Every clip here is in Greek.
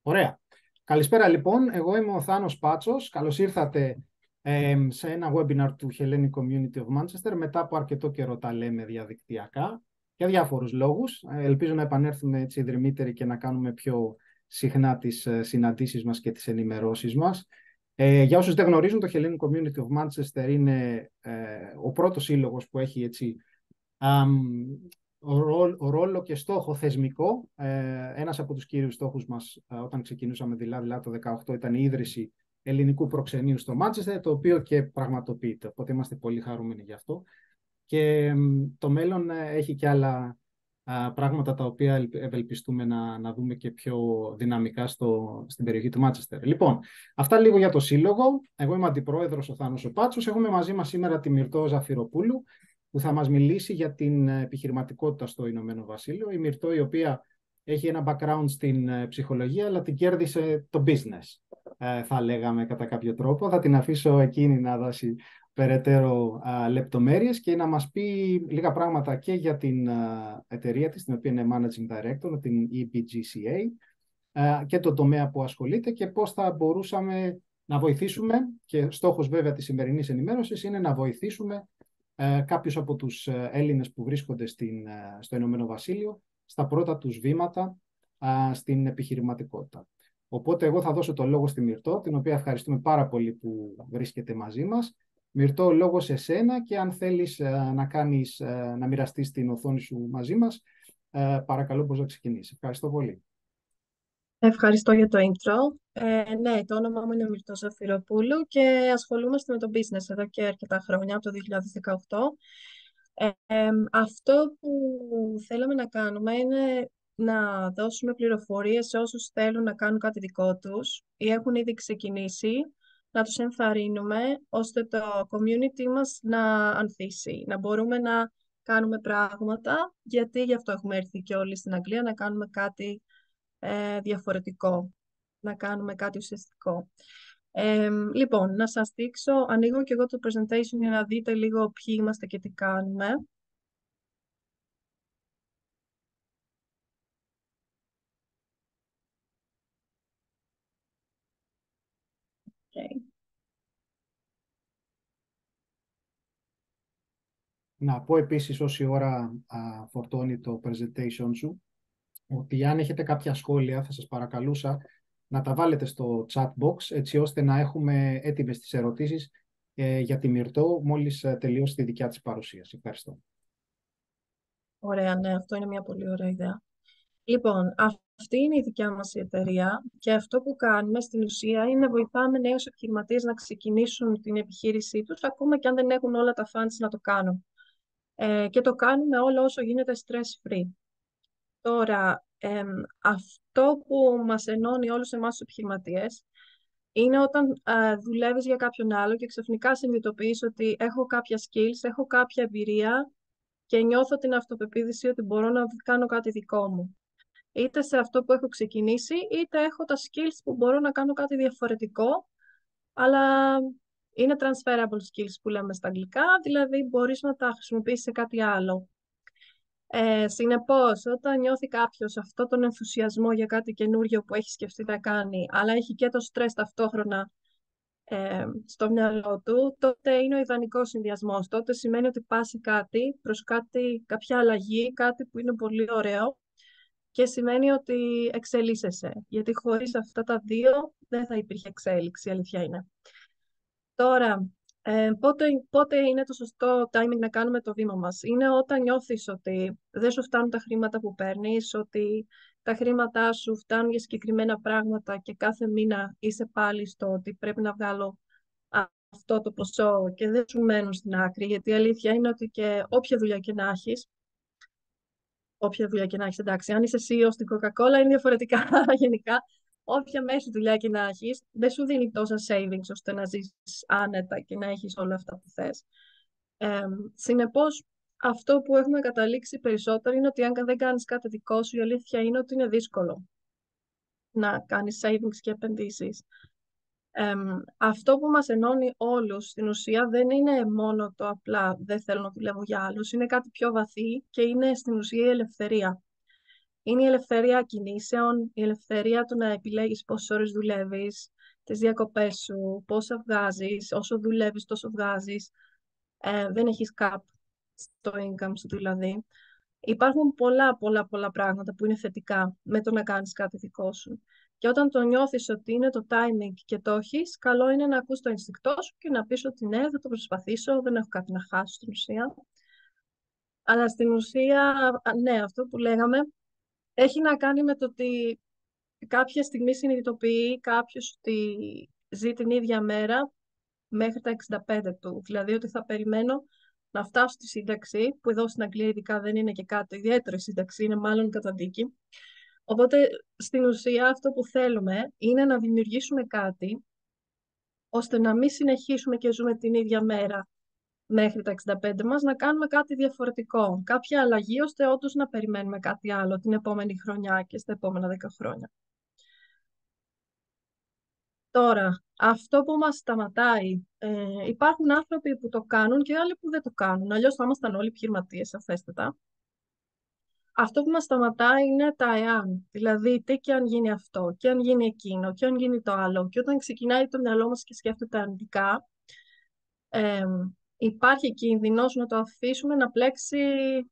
Ωραία. Καλησπέρα λοιπόν, εγώ είμαι ο Θάνος Πάτσος. Καλώς ήρθατε σε ένα webinar του Hellenic Community of Manchester. Μετά από αρκετό καιρό τα λέμε διαδικτυακά για διάφορους λόγους. Ελπίζω να επανέλθουμε έτσι ιδρυμύτεροι και να κάνουμε πιο συχνά τις συναντήσεις μας και τις ενημερώσεις μας. Για όσους δεν γνωρίζουν, το Hellenic Community of Manchester είναι ο πρώτος σύλλογος που έχει έτσι ρόλο και στόχο θεσμικό. Ένας από τους κύριους στόχους μας όταν ξεκινούσαμε δηλαδή το 2018 ήταν η ίδρυση ελληνικού προξενείου στο Μάντσεστερ, το οποίο και πραγματοποιείται. Οπότε είμαστε πολύ χαρούμενοι γι' αυτό. Και το μέλλον έχει και άλλα πράγματα τα οποία ευελπιστούμε να δούμε και πιο δυναμικά στην περιοχή του Μάντσεστερ. Λοιπόν, αυτά λίγο για το σύλλογο. Εγώ είμαι αντιπρόεδρος ο Θάνος ο Πάτσος. Έχουμε μαζί μας σήμερα τη Μυρτώ Ζαφυροπούλου, που θα μας μιλήσει για την επιχειρηματικότητα στο Ηνωμένο Βασίλειο. Η Μυρτώ, η οποία έχει ένα background στην ψυχολογία, αλλά την κέρδισε το business, θα λέγαμε κατά κάποιο τρόπο. Θα την αφήσω εκείνη να δώσει περαιτέρω λεπτομέρειες και να μας πει λίγα πράγματα και για την εταιρεία της, την οποία είναι Managing Director, την EBGCA, και το τομέα που ασχολείται και πώς θα μπορούσαμε να βοηθήσουμε, και στόχος βέβαια της σημερινής ενημέρωσης είναι να βοηθήσουμε κάποιους από τους Έλληνες που βρίσκονται στο Ηνωμένο Βασίλειο στα πρώτα τους βήματα στην επιχειρηματικότητα. Οπότε εγώ θα δώσω το λόγο στη Μυρτώ, την οποία ευχαριστούμε πάρα πολύ που βρίσκεται μαζί μας. Μυρτώ, λόγο σε σένα, και αν θέλεις να μοιραστείς την οθόνη σου μαζί μας, παρακαλώ μπορείς να ξεκινήσεις. Ευχαριστώ πολύ. Ευχαριστώ για το intro. Ναι, το όνομά μου είναι Μυρτώ Ζαφυροπούλου και ασχολούμαστε με το business εδώ και αρκετά χρόνια, από το 2018. Αυτό που θέλαμε να κάνουμε είναι να δώσουμε πληροφορίες σε όσους θέλουν να κάνουν κάτι δικό τους ή έχουν ήδη ξεκινήσει, να τους ενθαρρύνουμε ώστε το community μας να ανθίσει, να μπορούμε να κάνουμε πράγματα, γιατί γι' αυτό έχουμε έρθει και όλοι στην Αγγλία, να κάνουμε κάτι διαφορετικό, να κάνουμε κάτι ουσιαστικό. Λοιπόν, να σας δείξω, ανοίγω και εγώ το presentation για να δείτε λίγο ποιοι είμαστε και τι κάνουμε. Okay. Να πω επίσης όση ώρα φορτώνει το presentation σου, ότι αν έχετε κάποια σχόλια θα σας παρακαλούσα να τα βάλετε στο chat box, έτσι ώστε να έχουμε έτοιμες τις ερωτήσεις για τη Μυρτώ μόλις τελειώσει τη δικιά της παρουσίαση. Ευχαριστώ. Ωραία, ναι, αυτό είναι μια πολύ ωραία ιδέα. Λοιπόν, αυτή είναι η δικιά μας η εταιρεία και αυτό που κάνουμε στην ουσία είναι να βοηθάμε νέους επιχειρηματίες να ξεκινήσουν την επιχείρησή τους, ακόμα και αν δεν έχουν όλα τα funds να το κάνουν. Και το κάνουμε όλο όσο γίνεται stress-free. Τώρα, αυτό που μας ενώνει όλους εμάς τους επιχειρηματίες είναι όταν δουλεύεις για κάποιον άλλο και ξαφνικά συνειδητοποιείς ότι έχω κάποια skills, έχω κάποια εμπειρία και νιώθω την αυτοπεποίθηση ότι μπορώ να κάνω κάτι δικό μου. Είτε σε αυτό που έχω ξεκινήσει, είτε έχω τα skills που μπορώ να κάνω κάτι διαφορετικό, αλλά είναι transferable skills που λέμε στα αγγλικά, δηλαδή μπορείς να τα χρησιμοποιήσεις σε κάτι άλλο. Συνεπώς, όταν νιώθει κάποιος αυτό τον ενθουσιασμό για κάτι καινούριο που έχει σκεφτεί να κάνει, αλλά έχει και το στρες ταυτόχρονα στο μυαλό του, τότε είναι ο ιδανικός συνδυασμός. Τότε σημαίνει ότι πάσει κάτι προς κάποια αλλαγή, κάτι που είναι πολύ ωραίο και σημαίνει ότι εξελίσσεσαι. Γιατί χωρίς αυτά τα δύο δεν θα υπήρχε εξέλιξη, η αλήθεια είναι. Τώρα, πότε είναι το σωστό timing να κάνουμε το βήμα μας? Είναι όταν νιώθεις ότι δεν σου φτάνουν τα χρήματα που παίρνεις, ότι τα χρήματά σου φτάνουν για συγκεκριμένα πράγματα και κάθε μήνα είσαι πάλι στο ότι πρέπει να βγάλω αυτό το ποσό και δεν σου μένουν στην άκρη, γιατί η αλήθεια είναι ότι και όποια δουλειά και να έχεις, εντάξει, αν είσαι CEO στην Coca-Cola είναι διαφορετικά γενικά, όποια μέση δουλειά και να έχεις, δεν σου δίνει τόσα savings ώστε να ζεις άνετα και να έχεις όλα αυτά που θες. Συνεπώς, αυτό που έχουμε καταλήξει περισσότερο είναι ότι αν δεν κάνεις κάτι δικό σου, η αλήθεια είναι ότι είναι δύσκολο να κάνεις savings και επενδύσεις. Αυτό που μας ενώνει όλους στην ουσία δεν είναι μόνο το απλά δεν θέλω να δουλεύω για άλλους, είναι κάτι πιο βαθύ και είναι στην ουσία η ελευθερία. Είναι η ελευθερία κινήσεων, η ελευθερία του να επιλέγεις πόσες ώρες δουλεύεις, τις διακοπές σου, πόσα βγάζεις, όσο δουλεύεις τόσο βγάζεις. Δεν έχεις cap στο income σου δηλαδή. Υπάρχουν πολλά πράγματα που είναι θετικά με το να κάνεις κάτι δικό σου. Και όταν το νιώθεις ότι είναι το timing και το έχεις, καλό είναι να ακούς το ενστικτό σου και να πεις ότι ναι, θα το προσπαθήσω, δεν έχω κάτι να χάσω στην ουσία. Αλλά στην ουσία, ναι, αυτό που λέγαμε, έχει να κάνει με το ότι κάποια στιγμή συνειδητοποιεί κάποιος ότι ζει την ίδια μέρα μέχρι τα 65 του. Δηλαδή ότι θα περιμένω να φτάσω στη σύνταξη, που εδώ στην Αγγλία ειδικά δεν είναι και κάτι ιδιαίτερο η σύνταξη, είναι μάλλον καταδίκη. Οπότε στην ουσία αυτό που θέλουμε είναι να δημιουργήσουμε κάτι ώστε να μην συνεχίσουμε και ζούμε την ίδια μέρα μέχρι τα 65 μας, να κάνουμε κάτι διαφορετικό, κάποια αλλαγή ώστε όντως να περιμένουμε κάτι άλλο την επόμενη χρονιά και στα επόμενα 10 χρόνια. Τώρα, αυτό που μας σταματάει, υπάρχουν άνθρωποι που το κάνουν και άλλοι που δεν το κάνουν, αλλιώς θα ήμασταν όλοι επιχειρηματίες, αφέστατα. Αυτό που μας σταματάει είναι τα εάν, δηλαδή τι και αν γίνει αυτό, και αν γίνει εκείνο, και αν γίνει το άλλο. Και όταν ξεκινάει το μυαλό μας και σκέφτεται αρνητικά, υπάρχει κίνδυνος να το αφήσουμε να πλέξει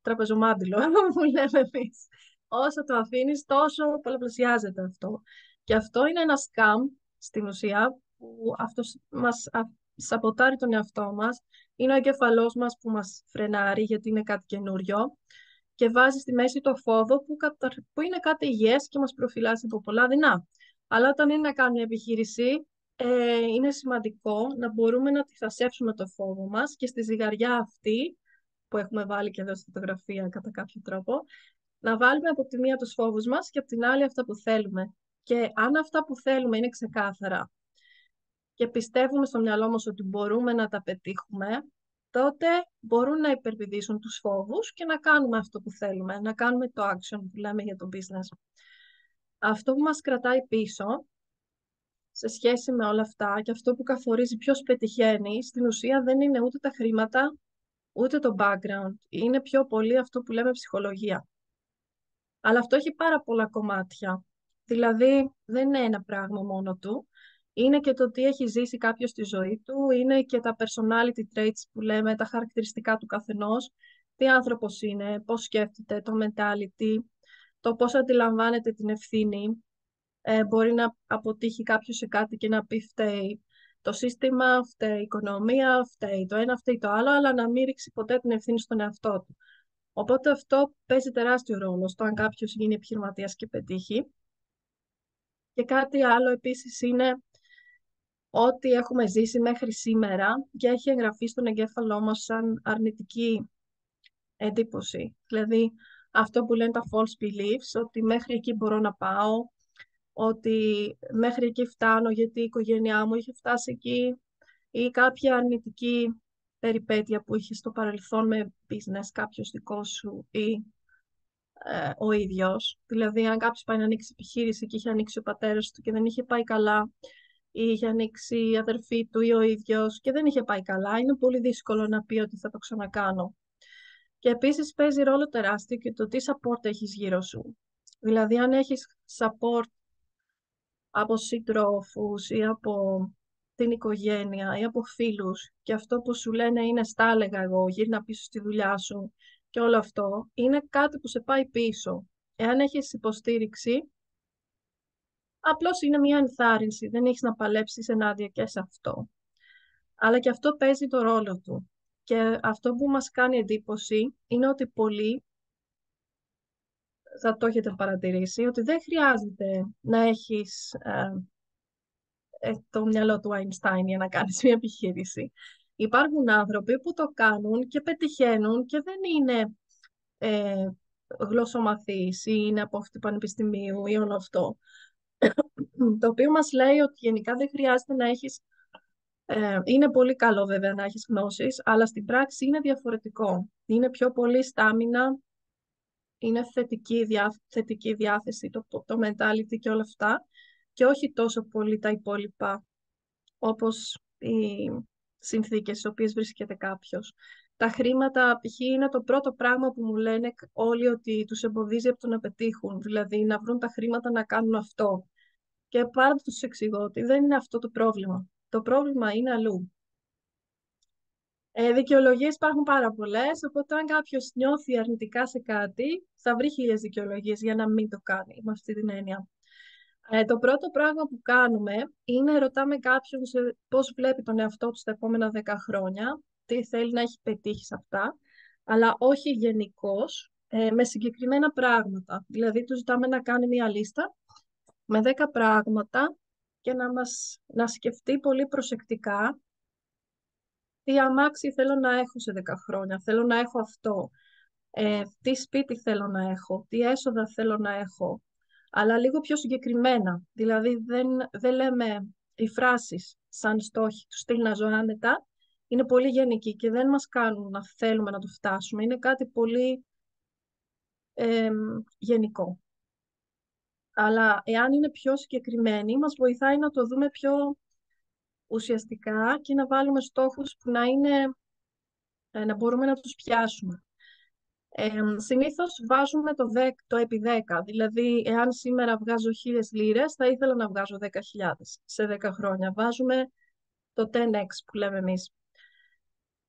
τραπεζομάντιλο, που λέμε εμείς. Όσο το αφήνεις, τόσο πολλαπλασιάζεται αυτό. Και αυτό είναι ένα scam, στην ουσία, που αυτό μας σαμποτάρει τον εαυτό μας. Είναι ο εγκεφαλός μας που μας φρενάρει, γιατί είναι κάτι καινούριο. Και βάζει στη μέση το φόβο που είναι κάτι υγιές και μας προφυλάσσει από πολλά δεινά. Αλλά όταν είναι να κάνουμε επιχείρηση, είναι σημαντικό να μπορούμε να αντιθασέψουμε το φόβο μας και στη ζυγαριά αυτή, που έχουμε βάλει και εδώ στη φωτογραφία κατά κάποιο τρόπο, να βάλουμε από τη μία τους φόβους μας και από την άλλη αυτά που θέλουμε. Και αν αυτά που θέλουμε είναι ξεκάθαρα και πιστεύουμε στο μυαλό μας ότι μπορούμε να τα πετύχουμε, τότε μπορούν να υπερπηδήσουν τους φόβους και να κάνουμε αυτό που θέλουμε, να κάνουμε το action που λέμε για το business. Αυτό που μας κρατάει πίσω σε σχέση με όλα αυτά και αυτό που καθορίζει ποιος πετυχαίνει, στην ουσία δεν είναι ούτε τα χρήματα, ούτε το background. Είναι πιο πολύ αυτό που λέμε ψυχολογία. Αλλά αυτό έχει πάρα πολλά κομμάτια. Δηλαδή, δεν είναι ένα πράγμα μόνο του. Είναι και το τι έχει ζήσει κάποιος στη ζωή του, είναι και τα personality traits που λέμε, τα χαρακτηριστικά του καθενός, τι άνθρωπος είναι, πώς σκέφτεται, το mentality, το πώς αντιλαμβάνεται την ευθύνη. Μπορεί να αποτύχει κάποιος σε κάτι και να πει φταίει το σύστημα, φταίει η οικονομία, φταίει το ένα, φταίει το άλλο, αλλά να μην ρίξει ποτέ την ευθύνη στον εαυτό του. Οπότε αυτό παίζει τεράστιο ρόλο στο αν κάποιος γίνει επιχειρηματίας και πετύχει. Και κάτι άλλο επίσης είναι ό,τι έχουμε ζήσει μέχρι σήμερα και έχει εγγραφεί στον εγκέφαλό μας σαν αρνητική εντύπωση. Δηλαδή αυτό που λένε τα false beliefs, ότι μέχρι εκεί μπορώ να πάω, ότι μέχρι εκεί φτάνω γιατί η οικογένειά μου είχε φτάσει εκεί, ή κάποια αρνητική περιπέτεια που είχε στο παρελθόν με business κάποιος δικό σου ή ο ίδιος. Δηλαδή, αν κάποιος πάει να ανοίξει επιχείρηση και είχε ανοίξει ο πατέρας του και δεν είχε πάει καλά, ή είχε ανοίξει η αδερφή του ή ο ίδιος και δεν είχε πάει καλά, είναι πολύ δύσκολο να πει ότι θα το ξανακάνω. Και επίσης παίζει ρόλο τεράστιο και το τι support έχεις γύρω σου. Δηλαδή, αν έχεις support από συντρόφους ή από την οικογένεια ή από φίλους και αυτό που σου λένε είναι στα έλεγα εγώ, γύρνα πίσω στη δουλειά σου και όλο αυτό, είναι κάτι που σε πάει πίσω. Εάν έχεις υποστήριξη, απλώς είναι μια ενθάρρυνση, δεν έχεις να παλέψεις ενάντια και σε αυτό. Αλλά και αυτό παίζει το ρόλο του. Και αυτό που μας κάνει εντύπωση είναι ότι πολλοί, θα το έχετε παρατηρήσει, ότι δεν χρειάζεται να έχεις το μυαλό του Einstein για να κάνεις μια επιχείρηση. Υπάρχουν άνθρωποι που το κάνουν και πετυχαίνουν και δεν είναι γλωσσομαθείς ή είναι από αυτή του πανεπιστημίου ή όλο αυτό. Το οποίο μας λέει ότι γενικά δεν χρειάζεται να έχεις... είναι πολύ καλό βέβαια να έχεις γνώσεις, αλλά στην πράξη είναι διαφορετικό. Είναι πιο πολύ στάμινα, είναι θετική διάθεση, το mentality και όλα αυτά, και όχι τόσο πολύ τα υπόλοιπα, όπως οι συνθήκες στις οποίες βρίσκεται κάποιος. Τα χρήματα, π.χ. είναι το πρώτο πράγμα που μου λένε όλοι ότι τους εμποδίζει από το να πετύχουν, δηλαδή να βρουν τα χρήματα να κάνουν αυτό. Και πάντα τους εξηγώ ότι δεν είναι αυτό το πρόβλημα. Το πρόβλημα είναι αλλού. Δικαιολογίες υπάρχουν πάρα πολλές, οπότε αν κάποιος νιώθει αρνητικά σε κάτι, θα βρει 1000 δικαιολογίες για να μην το κάνει, με αυτή την έννοια. Το πρώτο πράγμα που κάνουμε είναι ρωτάμε κάποιον πώς βλέπει τον εαυτό του στα επόμενα 10 χρόνια, τι θέλει να έχει πετύχει σε αυτά, αλλά όχι γενικώς, με συγκεκριμένα πράγματα. Δηλαδή, του ζητάμε να κάνει μια λίστα με 10 πράγματα και να σκεφτεί πολύ προσεκτικά τι αμάξι θέλω να έχω σε 10 χρόνια, θέλω να έχω αυτό, τι σπίτι θέλω να έχω, τι έσοδα θέλω να έχω, αλλά λίγο πιο συγκεκριμένα. Δηλαδή δεν λέμε οι φράσεις σαν στόχοι του στυλ να ζω άνετα, είναι πολύ γενική και δεν μας κάνουν να θέλουμε να το φτάσουμε. Είναι κάτι πολύ γενικό. Αλλά εάν είναι πιο συγκεκριμένοι, μας βοηθάει να το δούμε πιο ουσιαστικά και να βάλουμε στόχους που να μπορούμε να τους πιάσουμε. Συνήθως βάζουμε το επί 10, δηλαδή εάν σήμερα βγάζω 1000 λίρες, θα ήθελα να βγάζω 10.000 σε 10 χρόνια. Βάζουμε το 10x που λέμε εμείς.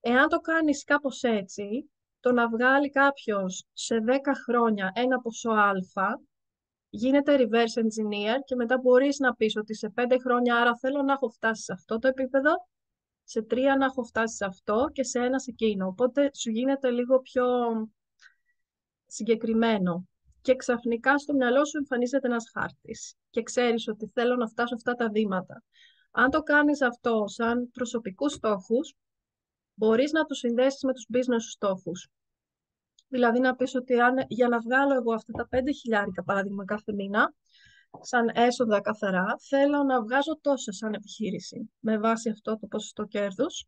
Εάν το κάνεις κάπως έτσι, το να βγάλει κάποιος σε 10 χρόνια ένα ποσό α, γίνεται reverse engineer και μετά μπορείς να πεις ότι σε 5 χρόνια άρα θέλω να έχω φτάσει σε αυτό το επίπεδο, σε 3 να έχω φτάσει σε αυτό και σε 1 σε εκείνο. Οπότε σου γίνεται λίγο πιο συγκεκριμένο και ξαφνικά στο μυαλό σου εμφανίζεται ένας χάρτης και ξέρεις ότι θέλω να φτάσω αυτά τα βήματα. Αν το κάνεις αυτό σαν προσωπικούς στόχους, μπορείς να τους συνδέσεις με τους business στόχους. Δηλαδή να πεις ότι για να βγάλω εγώ αυτά τα 5.000 παράδειγμα κάθε μήνα, σαν έσοδα καθαρά, θέλω να βγάζω τόσα σαν επιχείρηση με βάση αυτό το ποσοστό κέρδους.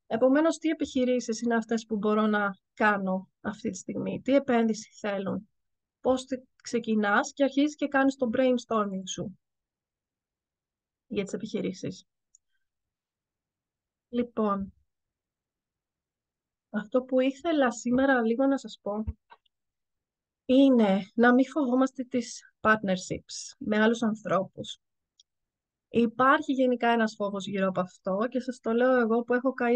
Επομένως, τι επιχειρήσεις είναι αυτές που μπορώ να κάνω αυτή τη στιγμή, τι επένδυση θέλουν, πώς ξεκινάς και αρχίζεις και κάνεις το brainstorming σου για τις επιχειρήσεις. Λοιπόν, αυτό που ήθελα σήμερα λίγο να σας πω είναι να μην φοβόμαστε τις partnerships με άλλους ανθρώπους. Υπάρχει γενικά ένας φόβος γύρω από αυτό και σας το λέω εγώ που έχω καεί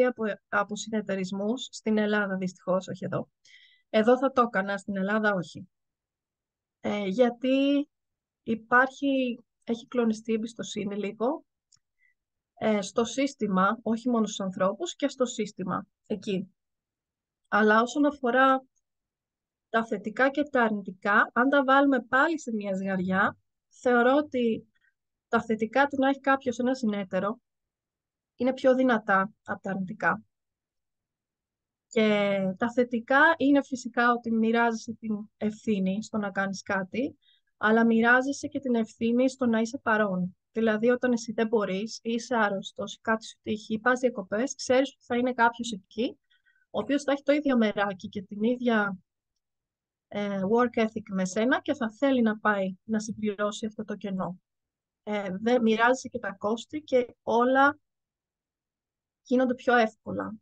από συνεταιρισμούς στην Ελλάδα, δυστυχώς, όχι εδώ. Εδώ θα το έκανα, στην Ελλάδα όχι. Γιατί έχει κλονιστεί η εμπιστοσύνη λίγο στο σύστημα, όχι μόνο στους ανθρώπους και στο σύστημα εκεί. Αλλά όσον αφορά τα θετικά και τα αρνητικά, αν τα βάλουμε πάλι σε μια ζυγαριά, θεωρώ ότι τα θετικά του να έχει κάποιος ένα συνέτερο είναι πιο δυνατά από τα αρνητικά. Και τα θετικά είναι φυσικά ότι μοιράζεσαι την ευθύνη στο να κάνεις κάτι, αλλά μοιράζεσαι και την ευθύνη στο να είσαι παρόν. Δηλαδή, όταν εσύ δεν μπορείς, ή είσαι άρρωστος, ή κάτι σου τύχει, ή πας διακοπές, ξέρεις ότι θα είναι κάποιος εκεί, ο οποίος θα έχει το ίδιο μεράκι και την ίδια work ethic με σένα και θα θέλει να πάει να συμπληρώσει αυτό το κενό. Δεν μοιράζεσαι και τα κόστη και όλα γίνονται πιο εύκολα.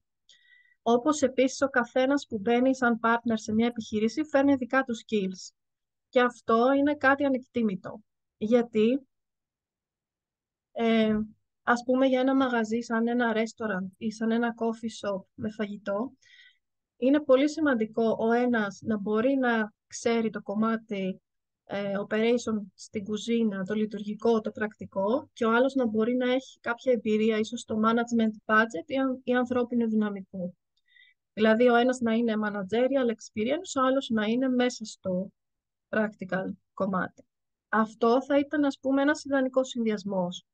Όπως επίσης ο καθένας που μπαίνει σαν partner σε μια επιχείρηση φέρνει δικά του skills. Και αυτό είναι κάτι ανεκτήμητο. Γιατί, ας πούμε για ένα μαγαζί σαν ένα restaurant ή σαν ένα coffee shop με φαγητό, είναι πολύ σημαντικό ο ένας να μπορεί να ξέρει το κομμάτι operation στην κουζίνα, το λειτουργικό, το πρακτικό και ο άλλος να μπορεί να έχει κάποια εμπειρία ίσως στο management budget ή ανθρώπινο δυναμικό. Δηλαδή ο ένας να είναι managerial experience, ο άλλος να είναι μέσα στο practical κομμάτι. Αυτό θα ήταν, ας πούμε, ένας ιδανικός συνδυασμός.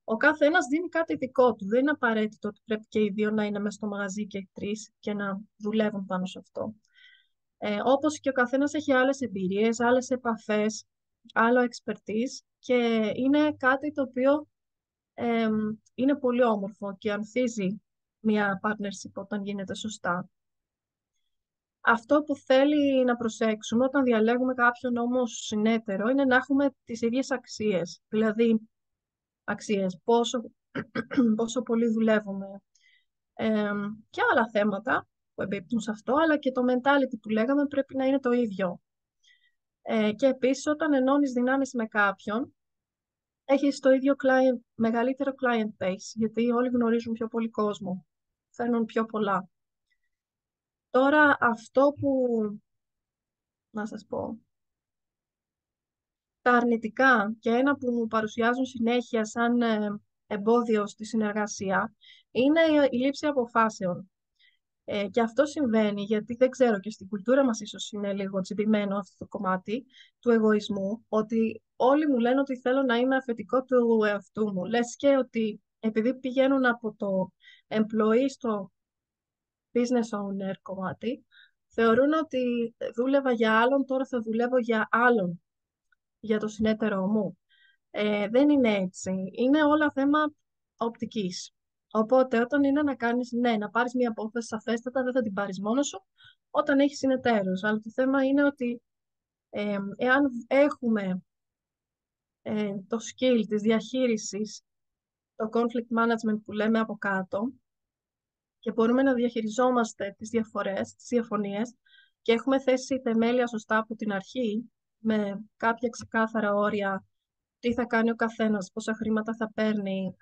Ο κάθε ένας δίνει κάτι δικό του. Δεν είναι απαραίτητο ότι πρέπει και οι δύο να είναι μέσα στο μαγαζί και οι τρεις και να δουλεύουν πάνω σε αυτό. Όπως και ο καθένας έχει άλλες εμπειρίες, άλλες επαφές, άλλο expertise και είναι κάτι το οποίο είναι πολύ όμορφο και ανθίζει μια partnership όταν γίνεται σωστά. Αυτό που θέλει να προσέξουμε όταν διαλέγουμε κάποιον όμως συνέτερο είναι να έχουμε τις ίδιες αξίες. Δηλαδή, αξίες, πόσο πολύ δουλεύουμε και άλλα θέματα που εμπίπτουν σε αυτό, αλλά και το mentality που λέγαμε πρέπει να είναι το ίδιο. Και επίσης, όταν ενώνεις δυνάμεις με κάποιον, έχεις το ίδιο μεγαλύτερο client base, γιατί όλοι γνωρίζουν πιο πολύ κόσμο, φέρνουν πιο πολλά. Τώρα, αυτό που, να σας πω, τα αρνητικά και ένα που μου παρουσιάζουν συνέχεια σαν εμπόδιο στη συνεργασία είναι η λήψη αποφάσεων. Και αυτό συμβαίνει γιατί δεν ξέρω, και στην κουλτούρα μας ίσως είναι λίγο τσιμπημένο αυτό το κομμάτι του εγωισμού, ότι όλοι μου λένε ότι θέλω να είμαι αφεντικό του εαυτού μου. Λες και ότι επειδή πηγαίνουν από το employee στο business owner κομμάτι, θεωρούν ότι δούλευα για άλλον, τώρα θα δουλεύω για άλλον, για το συνέτερό μου. Δεν είναι έτσι. Είναι όλα θέμα οπτικής. Οπότε, όταν είναι να κάνεις, ναι, να πάρεις μια απόφαση σαφέστατα, δεν θα την πάρεις μόνος σου, όταν έχεις συνεταίρους. Αλλά το θέμα είναι ότι εάν έχουμε το skill της διαχείρισης, το conflict management που λέμε από κάτω, και μπορούμε να διαχειριζόμαστε τις διαφορές, τις διαφωνίες, και έχουμε θέσει θεμέλια σωστά από την αρχή, με κάποια ξεκάθαρα όρια, τι θα κάνει ο καθένας, πόσα χρήματα θα παίρνει.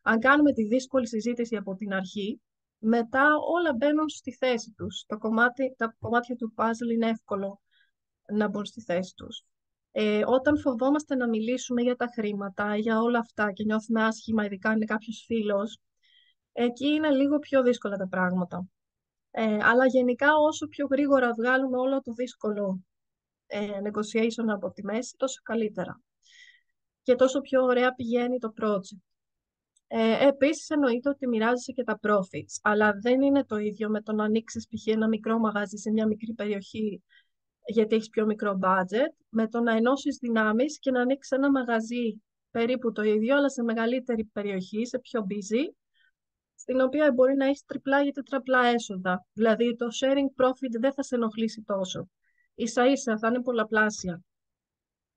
Αν κάνουμε τη δύσκολη συζήτηση από την αρχή, μετά όλα μπαίνουν στη θέση τους. Τα κομμάτια του puzzle είναι εύκολο να μπουν στη θέση τους. Όταν φοβόμαστε να μιλήσουμε για τα χρήματα, για όλα αυτά και νιώθουμε άσχημα, ειδικά αν είναι κάποιος φίλος, εκεί είναι λίγο πιο δύσκολα τα πράγματα. Αλλά γενικά όσο πιο γρήγορα βγάλουμε όλο το δύσκολο negotiation από τη μέση, τόσο καλύτερα. Και τόσο πιο ωραία πηγαίνει το project. Επίσης, εννοείται ότι μοιράζεσαι και τα profits, αλλά δεν είναι το ίδιο με το να ανοίξεις π.χ. ένα μικρό μαγάζι σε μια μικρή περιοχή γιατί έχεις πιο μικρό budget, με το να ενώσεις δυνάμεις και να ανοίξεις ένα μαγαζί περίπου το ίδιο, αλλά σε μεγαλύτερη περιοχή, σε πιο busy, στην οποία μπορεί να έχεις τριπλά ή τετραπλά έσοδα. Δηλαδή, το sharing profit δεν θα σε ενοχλήσει τόσο. Ίσα-ίσα θα είναι πολλαπλάσια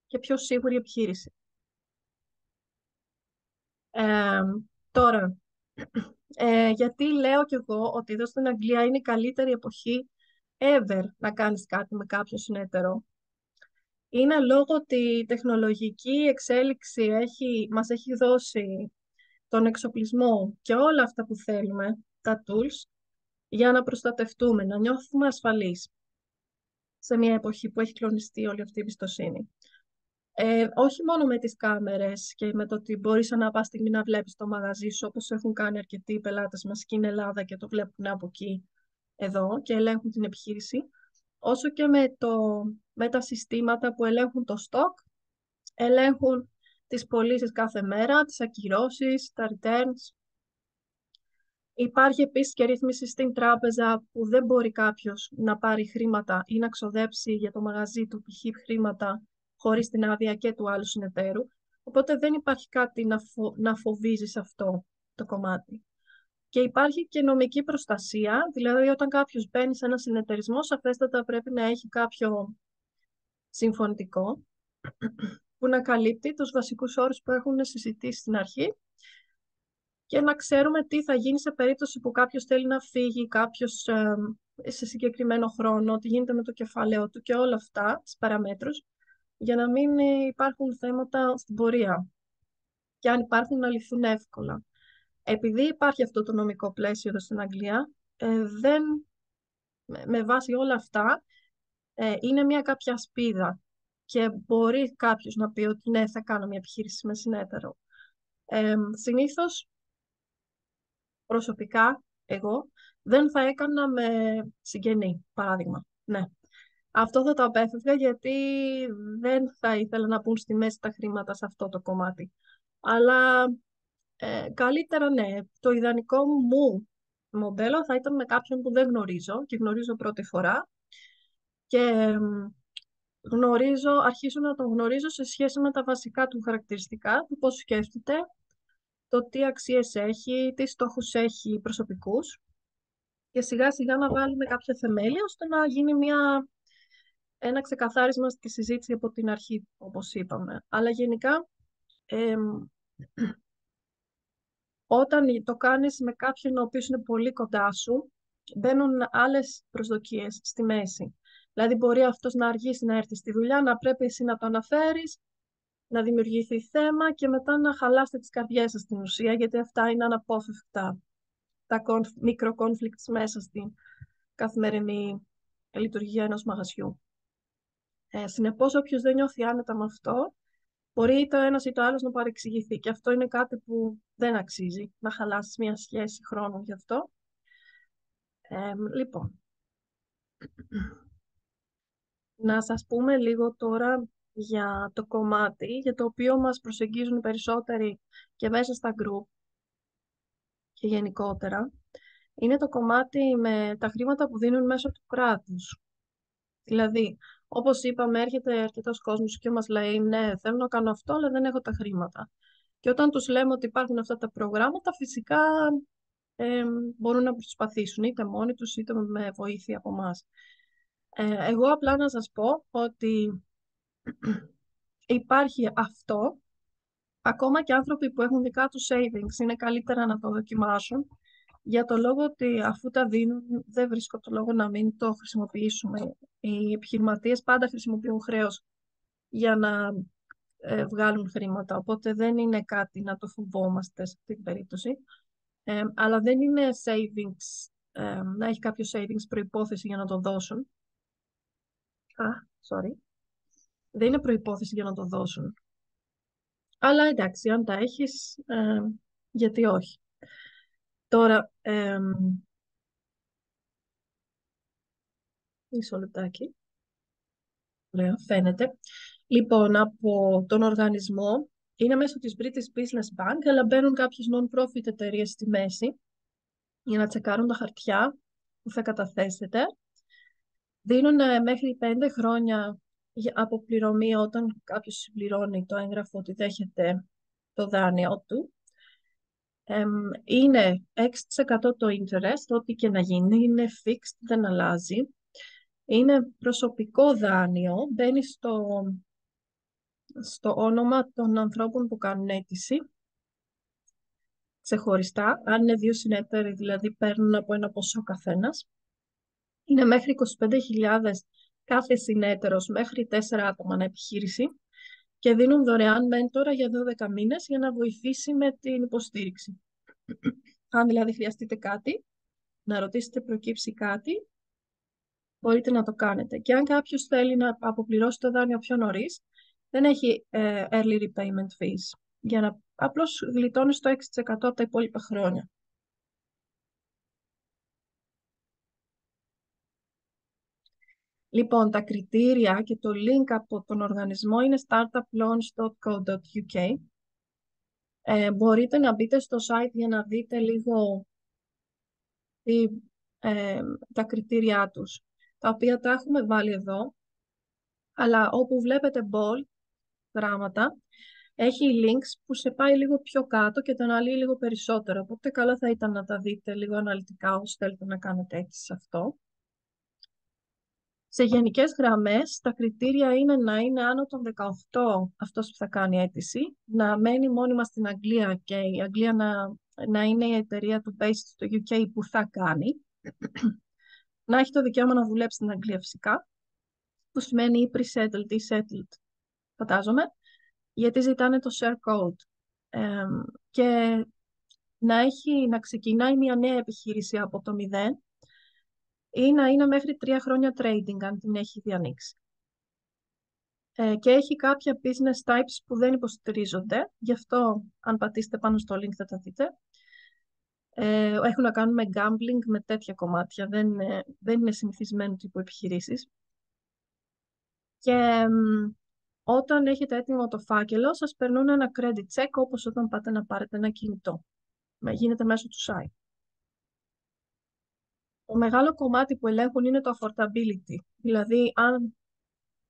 και πιο σίγουρη επιχείρηση. Τώρα, γιατί λέω κι εγώ ότι εδώ στην Αγγλία είναι η καλύτερη εποχή ever να κάνεις κάτι με κάποιο συνέτερο. Είναι λόγω ότι η τεχνολογική εξέλιξη μας έχει δώσει τον εξοπλισμό και όλα αυτά που θέλουμε, τα tools, για να προστατευτούμε, να νιώθουμε ασφαλείς σε μια εποχή που έχει κλονιστεί όλη αυτή η εμπιστοσύνη. Όχι μόνο με τις κάμερες και με το ότι μπορείς ανά πάσα στιγμή να βλέπεις το μαγαζί σου, όπως έχουν κάνει αρκετοί πελάτες μας στην Ελλάδα και το βλέπουν από εκεί εδώ και ελέγχουν την επιχείρηση, όσο και με τα συστήματα που ελέγχουν το stock, ελέγχουν τις πωλήσεις κάθε μέρα, τις ακυρώσεις, τα returns. Υπάρχει επίσης και ρύθμιση στην τράπεζα που δεν μπορεί κάποιος να πάρει χρήματα ή να ξοδέψει για το μαγαζί του π.χ. χρήματα χωρίς την άδεια και του άλλου συνεταίρου. Οπότε δεν υπάρχει κάτι να φοβίζει σε αυτό το κομμάτι. Και υπάρχει και νομική προστασία, δηλαδή όταν κάποιος μπαίνει σε ένα συνεταιρισμό, σαφέστατα πρέπει να έχει κάποιο συμφωνητικό που να καλύπτει τους βασικούς όρους που έχουν συζητήσει στην αρχή και να ξέρουμε τι θα γίνει σε περίπτωση που κάποιος θέλει να φύγει, κάποιος σε συγκεκριμένο χρόνο, τι γίνεται με το κεφάλαιο του και όλα αυτά, τις παραμέτρους, για να μην υπάρχουν θέματα στην πορεία και αν υπάρχουν να λυθούν εύκολα. Επειδή υπάρχει αυτό το νομικό πλαίσιο εδώ στην Αγγλία, με βάση όλα αυτά, είναι μια κάποια σπίδα και μπορεί κάποιος να πει ότι ναι, θα κάνω μια επιχείρηση με συνέτερο. Συνήθως, προσωπικά, εγώ δεν θα έκανα με συγγενή, παράδειγμα. Ναι. Αυτό θα το απέφευγα γιατί δεν θα ήθελα να μπουν στη μέση τα χρήματα σε αυτό το κομμάτι. Αλλά καλύτερα ναι, το ιδανικό μου μοντέλο θα ήταν με κάποιον που δεν γνωρίζω και γνωρίζω πρώτη φορά και αρχίζω να τον γνωρίζω σε σχέση με τα βασικά του χαρακτηριστικά, του πώς σκέφτεται, το τι αξίες έχει, τι στόχους έχει προσωπικούς και σιγά σιγά να βάλουμε κάποια θεμέλια ώστε να γίνει ένα ξεκαθάρισμα στη συζήτηση από την αρχή, όπως είπαμε. Αλλά γενικά, όταν το κάνεις με κάποιον ο οποίος είναι πολύ κοντά σου, μπαίνουν άλλες προσδοκίες στη μέση. Δηλαδή μπορεί αυτός να αργήσει να έρθει στη δουλειά, να πρέπει εσύ να το αναφέρεις, να δημιουργηθεί θέμα και μετά να χαλάσετε τις καρδιές σας στην ουσία, γιατί αυτά είναι αναπόφευκτα τα μικρο-conflicts μέσα στην καθημερινή λειτουργία ενός μαγαζιού. Συνεπώς, όποιος δεν νιώθει άνετα με αυτό, μπορεί είτε ο ένας είτε ο άλλος να παρεξηγηθεί. Και αυτό είναι κάτι που δεν αξίζει, να χαλάσεις μια σχέση χρόνου γι' αυτό. Λοιπόν, να σας πούμε λίγο τώρα για το κομμάτι για το οποίο μας προσεγγίζουν οι περισσότεροι και μέσα στα group και γενικότερα. Είναι το κομμάτι με τα χρήματα που δίνουν μέσω του κράτους. Δηλαδή, όπως είπαμε, έρχεται αρκετός κόσμος και μας λέει ναι, θέλω να κάνω αυτό, αλλά δεν έχω τα χρήματα. Και όταν τους λέμε ότι υπάρχουν αυτά τα προγράμματα, φυσικά μπορούν να προσπαθήσουν είτε μόνοι τους είτε με βοήθεια από εμάς. Εγώ απλά να σας πω ότι υπάρχει αυτό, ακόμα και άνθρωποι που έχουν δικά τους savings είναι καλύτερα να το δοκιμάσουν, για το λόγο ότι αφού τα δίνουν δεν βρίσκω το λόγο να μην το χρησιμοποιήσουμε. Οι επιχειρηματίες πάντα χρησιμοποιούν χρέος για να βγάλουν χρήματα, οπότε δεν είναι κάτι να το φοβόμαστε σε αυτή την περίπτωση. Αλλά δεν είναι savings, να έχει κάποιο savings προϋπόθεση για να το δώσουν. Sorry. Δεν είναι προϋπόθεση για να το δώσουν. Αλλά εντάξει, αν τα έχεις, γιατί όχι. Τώρα, μισό λεπτάκι. Ωραία, φαίνεται. Λοιπόν, από τον οργανισμό, είναι μέσω της British Business Bank, αλλά μπαίνουν κάποιες non-profit εταιρείες στη μέση για να τσεκάρουν τα χαρτιά που θα καταθέσετε. Δίνουν μέχρι 5 χρόνια αποπληρωμή όταν κάποιος συμπληρώνει το έγγραφο ότι δέχεται το δάνειο του. Είναι 6% το interest, ό,τι και να γίνει, είναι fixed, δεν αλλάζει. Είναι προσωπικό δάνειο, μπαίνει στο όνομα των ανθρώπων που κάνουν αίτηση, ξεχωριστά. Αν είναι 2 συνεταίροι, δηλαδή παίρνουν από ένα ποσό καθένας. Είναι μέχρι 25.000 κάθε συνεταίρος, μέχρι 4 άτομα ανά επιχείρηση και δίνουν δωρεάν μέντορα για 12 μήνες για να βοηθήσει με την υποστήριξη. Αν δηλαδή χρειαστείτε κάτι, να ρωτήσετε προκύψει κάτι, μπορείτε να το κάνετε. Και αν κάποιος θέλει να αποπληρώσει το δάνειο πιο νωρίς, δεν έχει early repayment fees, για να απλώς γλιτώνει στο 6% από τα υπόλοιπα χρόνια. Λοιπόν, τα κριτήρια και το link από τον οργανισμό είναι startuplaunch.co.uk. Μπορείτε να μπείτε στο site για να δείτε λίγο τα κριτήριά τους, τα οποία τα έχουμε βάλει εδώ, αλλά όπου βλέπετε bold γράμματα, έχει links που σε πάει λίγο πιο κάτω και τα αναλύει λίγο περισσότερο, οπότε καλό θα ήταν να τα δείτε λίγο αναλυτικά όσοι θέλετε να κάνετε αίτηση σε αυτό. Σε γενικές γραμμές, τα κριτήρια είναι να είναι άνω των 18 αυτός που θα κάνει αίτηση, να μένει μόνιμα στην Αγγλία και η Αγγλία να είναι η εταιρεία του based στο UK που θα κάνει, να έχει το δικαίωμα να δουλέψει στην Αγγλία φυσικά, που σημαίνει ή pre-settled ή settled, φαντάζομαι, γιατί ζητάνε το share code. Και να ξεκινάει μια νέα επιχείρηση από το 0 ή να είναι μέχρι 3 χρόνια trading, αν την έχει διανοίξει. Και έχει κάποια business types που δεν υποστηρίζονται, γι' αυτό αν πατήσετε πάνω στο link θα τα δείτε. Έχουν να κάνουν με gambling, με τέτοια κομμάτια, δεν είναι συνηθισμένο τύπου επιχειρήσεις. Και όταν έχετε έτοιμο το φάκελο, σας περνούν ένα credit check, όπως όταν πάτε να πάρετε ένα κινητό. Γίνεται μέσω του site. Το μεγάλο κομμάτι που ελέγχουν είναι το affordability. Δηλαδή, αν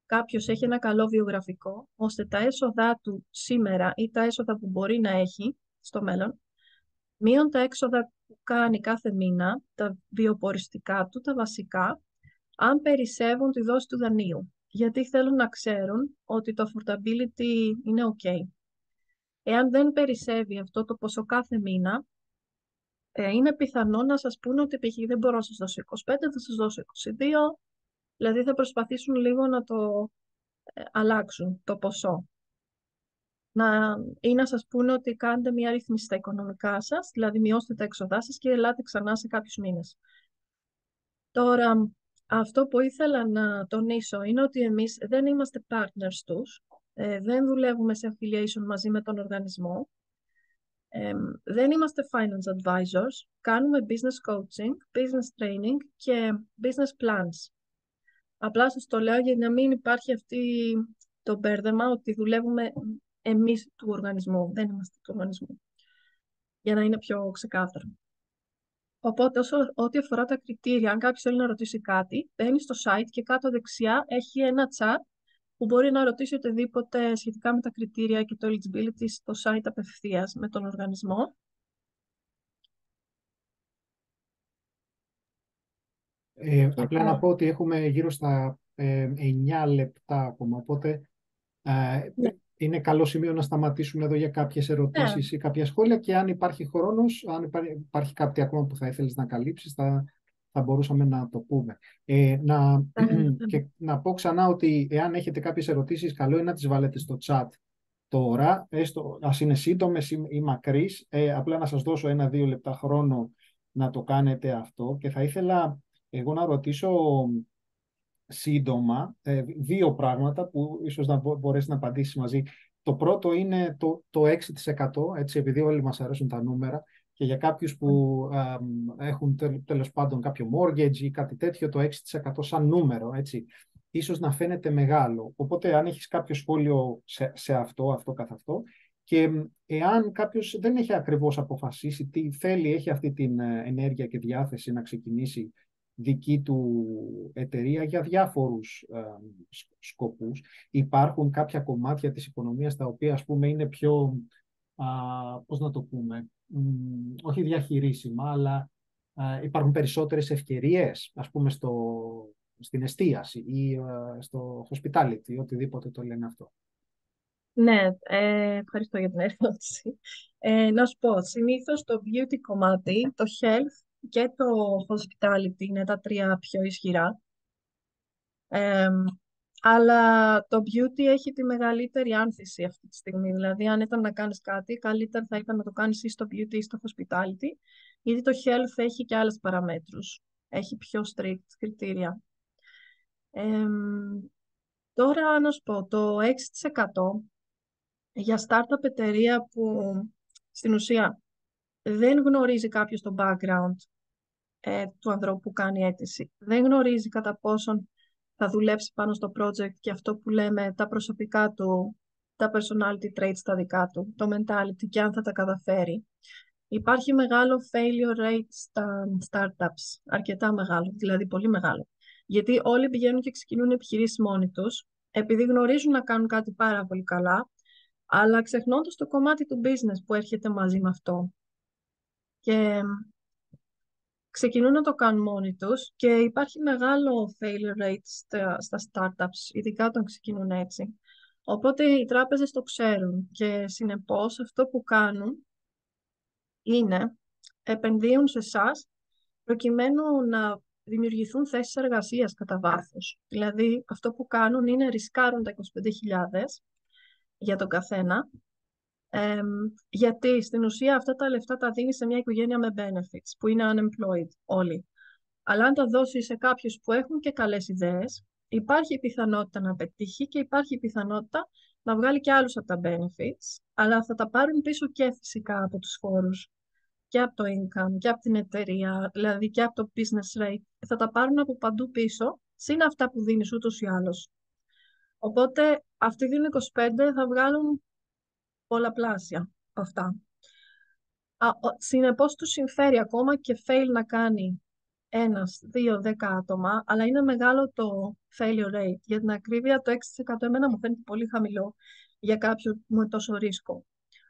κάποιος έχει ένα καλό βιογραφικό, ώστε τα έσοδά του σήμερα ή τα έσοδα που μπορεί να έχει στο μέλλον, μείον τα έξοδα που κάνει κάθε μήνα, τα βιοποριστικά του, τα βασικά, αν περισσεύουν τη δόση του δανείου. Γιατί θέλουν να ξέρουν ότι το affordability είναι ok. Εάν δεν περισσεύει αυτό το ποσό κάθε μήνα, είναι πιθανό να σας πούνε ότι π.χ. δεν μπορώ να σας δώσω 25, θα σας δώσω 22, δηλαδή θα προσπαθήσουν λίγο να το αλλάξουν το ποσό. Ή να σας πούνε ότι κάνετε μια ρύθμιση στα οικονομικά σας, δηλαδή μειώστε τα έξοδά σας και ελάτε ξανά σε κάποιους μήνες. Τώρα, αυτό που ήθελα να τονίσω είναι ότι εμείς δεν είμαστε partners τους, δεν δουλεύουμε σε affiliation μαζί με τον οργανισμό, δεν είμαστε finance advisors, κάνουμε business coaching, business training και business plans. Απλά σας το λέω για να μην υπάρχει αυτή το μπέρδεμα ότι δουλεύουμε εμείς του οργανισμού, δεν είμαστε του οργανισμού, για να είναι πιο ξεκάθαρο. Οπότε, ό,τι αφορά τα κριτήρια, αν κάποιος θέλει να ρωτήσει κάτι, μπαίνει στο site και κάτω δεξιά έχει ένα chat που μπορεί να ρωτήσει οτιδήποτε σχετικά με τα κριτήρια και το eligibility στο site απευθείας με τον οργανισμό. Απλά να πω ότι έχουμε γύρω στα 9 λεπτά ακόμα, οπότε Ναι. είναι καλό σημείο να σταματήσουμε εδώ για κάποιες ερωτήσεις ή κάποια σχόλια και αν υπάρχει χρόνος, αν υπάρχει κάτι ακόμα που θα ήθελες να καλύψεις, θα μπορούσαμε να το πούμε. Και να πω ξανά ότι εάν έχετε κάποιες ερωτήσεις, καλό είναι να τις βάλετε στο chat τώρα, ας είναι σύντομες ή μακρύς, απλά να σας δώσω 1-2 λεπτά χρόνο να το κάνετε αυτό και θα ήθελα εγώ να ρωτήσω σύντομα δύο πράγματα που ίσως να μπορέσει να απαντήσει μαζί. Το πρώτο είναι το 6%, έτσι, επειδή όλοι μας αρέσουν τα νούμερα και για κάποιους που έχουν τέλος πάντων κάποιο mortgage ή κάτι τέτοιο, το 6% σαν νούμερο, έτσι, ίσως να φαίνεται μεγάλο. Οπότε αν έχεις κάποιο σχόλιο σε αυτό καθ' αυτό, και εάν κάποιος δεν έχει ακριβώς αποφασίσει τι θέλει, έχει αυτή την ενέργεια και διάθεση να ξεκινήσει δική του εταιρεία για διάφορους σκοπούς. Υπάρχουν κάποια κομμάτια της οικονομίας τα οποία, ας πούμε, είναι πιο, πώς να το πούμε, όχι διαχειρίσιμα, αλλά υπάρχουν περισσότερες ευκαιρίες, ας πούμε, στην εστίαση ή στο hospitality, οτιδήποτε το λένε αυτό. Ναι, ευχαριστώ για την ερώτηση. Να σου πω, συνήθως το beauty κομμάτι, το health και το hospitality είναι τα τρία πιο ισχυρά. Αλλά το beauty έχει τη μεγαλύτερη άνθηση αυτή τη στιγμή. Δηλαδή, αν ήταν να κάνεις κάτι, καλύτερα θα ήταν να το κάνεις ή στο beauty ή στο hospitality, γιατί το health έχει και άλλες παραμέτρους. Έχει πιο strict κριτήρια. Τώρα, να σου πω, το 6% για startup εταιρεία που στην ουσία δεν γνωρίζει κάποιος το background του ανθρώπου που κάνει αίτηση. Δεν γνωρίζει κατά πόσον θα δουλέψει πάνω στο project και αυτό που λέμε τα προσωπικά του, τα personality traits τα δικά του, το mentality και αν θα τα καταφέρει. Υπάρχει μεγάλο failure rate στα startups, αρκετά μεγάλο, δηλαδή πολύ μεγάλο. Γιατί όλοι πηγαίνουν και ξεκινούν επιχειρήσεις μόνοι τους, επειδή γνωρίζουν να κάνουν κάτι πάρα πολύ καλά, αλλά ξεχνώντας το κομμάτι του business που έρχεται μαζί με αυτό. Και ξεκινούν να το κάνουν μόνοι τους και υπάρχει μεγάλο failure rate στα startups, ειδικά όταν ξεκινούν έτσι. Οπότε οι τράπεζες το ξέρουν και συνεπώς αυτό που κάνουν είναι επενδύουν σε εσάς προκειμένου να δημιουργηθούν θέσεις εργασίας κατά βάθος. Δηλαδή αυτό που κάνουν είναι ρισκάρουν τα 25.000 για τον καθένα, γιατί στην ουσία αυτά τα λεφτά τα δίνει σε μια οικογένεια με benefits, που είναι unemployed όλοι. Αλλά αν τα δώσει σε κάποιους που έχουν και καλές ιδέες, υπάρχει η πιθανότητα να πετύχει και υπάρχει η πιθανότητα να βγάλει και άλλους από τα benefits, αλλά θα τα πάρουν πίσω και φυσικά από τους φόρους και από το income και από την εταιρεία, δηλαδή και από το business rate. Θα τα πάρουν από παντού πίσω, συν αυτά που δίνεις ούτως ή άλλως. Οπότε αυτοί δίνουν 25, θα βγάλουν πολλαπλάσια από αυτά. Συνεπώς τους συμφέρει ακόμα και fail να κάνει 1, 2, 10 άτομα, αλλά είναι μεγάλο το failure rate. Για την ακρίβεια, το 6% εμένα μου φαίνεται πολύ χαμηλό για κάποιον με τόσο ρίσκο.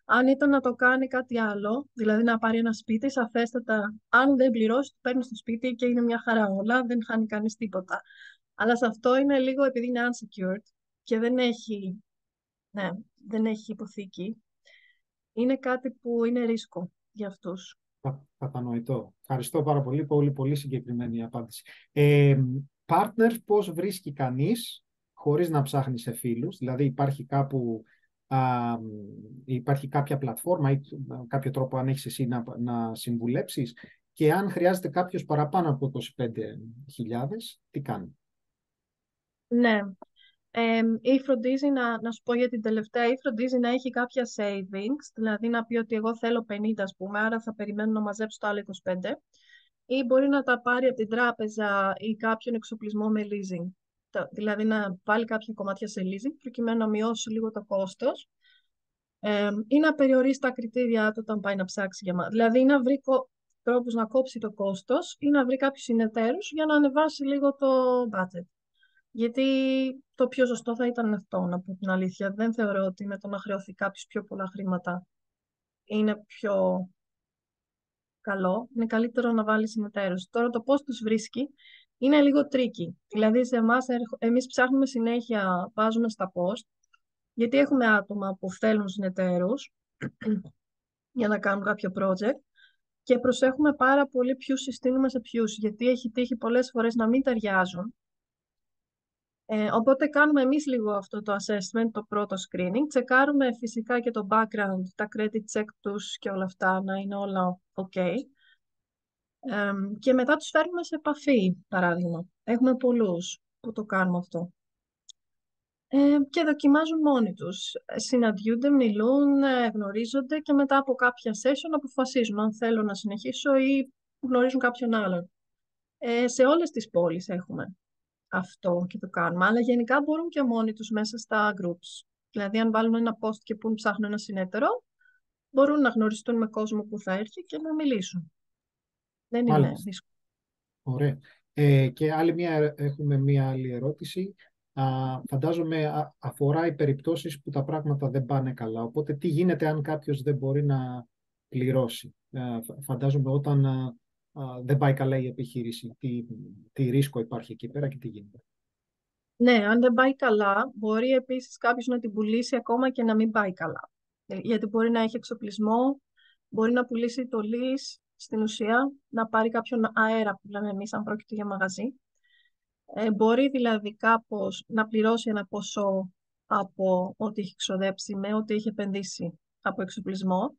Αν ήταν να το κάνει κάτι άλλο, δηλαδή να πάρει ένα σπίτι, σαφέστατα, αν δεν πληρώσει, το παίρνει στο σπίτι και είναι μια χαρά όλα, δεν χάνει κανείς τίποτα. Αλλά σε αυτό είναι λίγο επειδή είναι unsecured και δεν έχει υποθήκη. Είναι κάτι που είναι ρίσκο για αυτούς. Κατανοητό. Ευχαριστώ πάρα πολύ. Πολύ, πολύ συγκεκριμένη η απάντηση. Partners, πώς βρίσκει κανείς χωρίς να ψάχνει σε φίλους? Δηλαδή υπάρχει κάπου, υπάρχει κάποια πλατφόρμα ή κάποιο τρόπο αν έχεις εσύ να συμβουλέψεις, και αν χρειάζεται κάποιος παραπάνω από 25.000, τι κάνει? Ναι. Ή φροντίζει να σου πω για την τελευταία, ή φροντίζει να έχει κάποια savings, δηλαδή να πει ότι εγώ θέλω 50, ας πούμε, άρα θα περιμένω να μαζέψω το άλλο 25, ή μπορεί να τα πάρει από την τράπεζα ή κάποιον εξοπλισμό με leasing. Δηλαδή να βάλει κάποια κομμάτια σε leasing προκειμένου να μειώσει λίγο το κόστος, ή να περιορίσει τα κριτήρια του όταν πάει να ψάξει για μάθημα. Δηλαδή να βρει τρόπους να κόψει το κόστος ή να βρει κάποιους συνεταίρους για να ανεβάσει λίγο το budget. Γιατί το πιο σωστό θα ήταν αυτό, να πω την αλήθεια. Δεν θεωρώ ότι με το να χρεωθεί κάποιος πιο πολλά χρήματα είναι πιο καλό. Είναι καλύτερο να βάλει συνεταίρους. Τώρα το πώς τους βρίσκει είναι λίγο tricky. Δηλαδή σε εμάς, εμείς ψάχνουμε συνέχεια, βάζουμε στα post, γιατί έχουμε άτομα που θέλουν συνεταίρους για να κάνουν κάποιο project και προσέχουμε πάρα πολύ ποιους συστήνουμε σε ποιους, γιατί έχει τύχει πολλές φορές να μην ταιριάζουν. Οπότε κάνουμε εμείς λίγο αυτό το assessment, το πρώτο screening. Τσεκάρουμε φυσικά και το background, τα credit check τους και όλα αυτά, να είναι όλα ok. Και μετά τους φέρνουμε σε επαφή, παράδειγμα. Έχουμε πολλούς που το κάνουμε αυτό. Και δοκιμάζουν μόνοι τους. Συναντιούνται, μιλούν, γνωρίζονται και μετά από κάποια session αποφασίζουν αν θέλω να συνεχίσω ή γνωρίζουν κάποιον άλλον. Σε όλες τις πόλεις έχουμε αυτό και το κάνουμε, αλλά γενικά μπορούν και μόνοι τους μέσα στα groups. Δηλαδή, αν βάλουν ένα post και πούν ψάχνουν ένα συνέτερο, μπορούν να γνωριστούν με κόσμο που θα έρθει και να μιλήσουν. Δεν είναι Μάλιστα. δύσκολο. Ωραία. Και έχουμε μία άλλη ερώτηση. Φαντάζομαι αφορά οι περιπτώσεις που τα πράγματα δεν πάνε καλά. Οπότε τι γίνεται αν κάποιος δεν μπορεί να πληρώσει? Φαντάζομαι όταν δεν πάει καλά η επιχείρηση. Τι ρίσκο υπάρχει εκεί πέρα και τι γίνεται? Ναι, αν δεν πάει καλά, μπορεί επίσης κάποιος να την πουλήσει ακόμα και να μην πάει καλά. Γιατί μπορεί να έχει εξοπλισμό, μπορεί να πουλήσει το lease, στην ουσία, να πάρει κάποιον αέρα που λέμε εμείς, αν πρόκειται για μαγαζί. Μπορεί δηλαδή κάπως να πληρώσει ένα ποσό από ό,τι έχει ξοδέψει με ό,τι έχει επενδύσει από εξοπλισμό,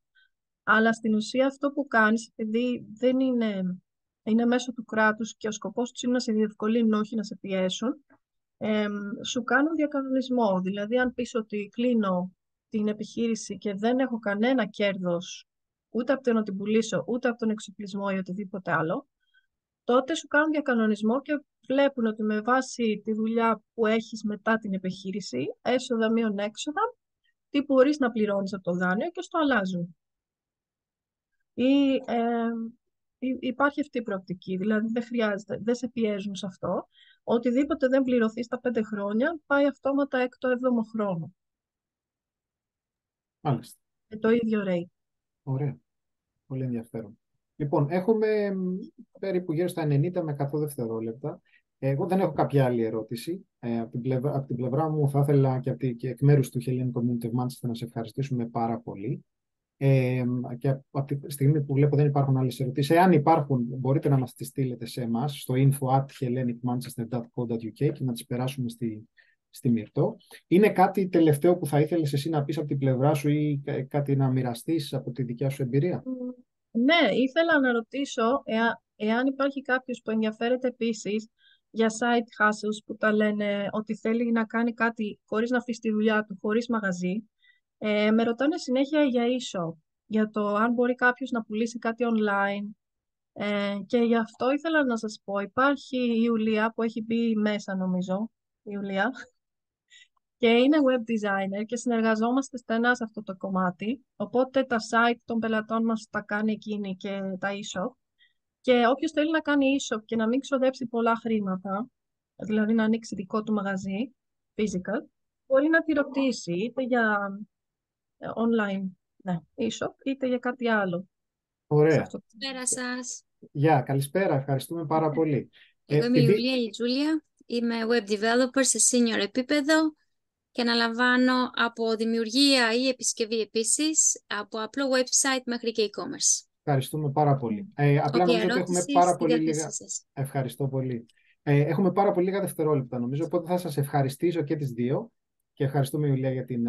αλλά στην ουσία αυτό που κάνεις, επειδή δεν είναι μέσω του κράτους και ο σκοπός τους είναι να σε διευκολύνουν, όχι να σε πιέσουν, σου κάνουν διακανονισμό. Δηλαδή, αν πεις ότι κλείνω την επιχείρηση και δεν έχω κανένα κέρδος ούτε από το να την πουλήσω, ούτε από τον εξοπλισμό ή οτιδήποτε άλλο, τότε σου κάνουν διακανονισμό και βλέπουν ότι με βάση τη δουλειά που έχεις μετά την επιχείρηση, έσοδα μείον έξοδα, τι μπορείς να πληρώνεις από το δάνειο και στο αλλάζουν. Ή υπάρχει αυτή η προοπτική, δηλαδή δεν χρειάζεται, δεν σε πιέζουν σε αυτό. Οτιδήποτε δεν πληρωθεί στα 5 χρόνια, πάει αυτόματα 6ο-7ο χρόνο. Μάλιστα. Με το ίδιο rate. Ωραία. Πολύ ενδιαφέρον. Λοιπόν, έχουμε περίπου γύρω στα 90 με 100 δευτερόλεπτα. Εγώ δεν έχω κάποια άλλη ερώτηση. Από την πλευρά μου θα ήθελα και εκ μέρους του Hellenic Community of Manchester να σε ευχαριστήσουμε πάρα πολύ. Και από τη στιγμή που βλέπω δεν υπάρχουν άλλες ερωτήσεις. Εάν υπάρχουν, μπορείτε να μας τις στείλετε σε εμάς στο info@hellenicmanchester.co.uk και να τις περάσουμε στη Μυρτώ. Είναι κάτι τελευταίο που θα ήθελες εσύ να πεις από την πλευρά σου ή κάτι να μοιραστείς από τη δικιά σου εμπειρία? Ναι, ήθελα να ρωτήσω εάν υπάρχει κάποιος που ενδιαφέρεται επίσης για side hustles που τα λένε ότι θέλει να κάνει κάτι χωρίς να αφήσει τη δουλειά του, χωρίς μαγαζί. Με ρωτάνε συνέχεια για e-shop, για το αν μπορεί κάποιος να πουλήσει κάτι online. Και γι' αυτό ήθελα να σας πω, υπάρχει η Ιουλία που έχει μπει μέσα νομίζω, η Ιουλία, και είναι web designer και συνεργαζόμαστε στενά σε αυτό το κομμάτι. Οπότε τα site των πελατών μας τα κάνει εκείνη και τα e-shop. Και όποιος θέλει να κάνει e-shop και να μην ξοδέψει πολλά χρήματα, δηλαδή να ανοίξει δικό του μαγαζί, physical, μπορεί να τη ρωτήσει είτε για online, ναι, e-shop, είτε για κάτι άλλο. Ωραία. Καλησπέρα σας. Γεια, καλησπέρα. Ευχαριστούμε πάρα πολύ. Εγώ είμαι η Ιουλία η Τζούλια. Είμαι web developer σε senior επίπεδο και αναλαμβάνω από δημιουργία ή επισκευή επίσης, από απλό website μέχρι και e-commerce. Ευχαριστούμε πάρα πολύ. Απλά Όποια νομίζω ότι έχουμε ερώτηση πάρα στη πολύ διάθεσή λίγα. σας. Ευχαριστώ πολύ. Έχουμε πάρα πολύ λίγα δευτερόλεπτα νομίζω, οπότε θα σας ευχαριστήσω και τις δύο και ευχαριστούμε, Ιουλία, για την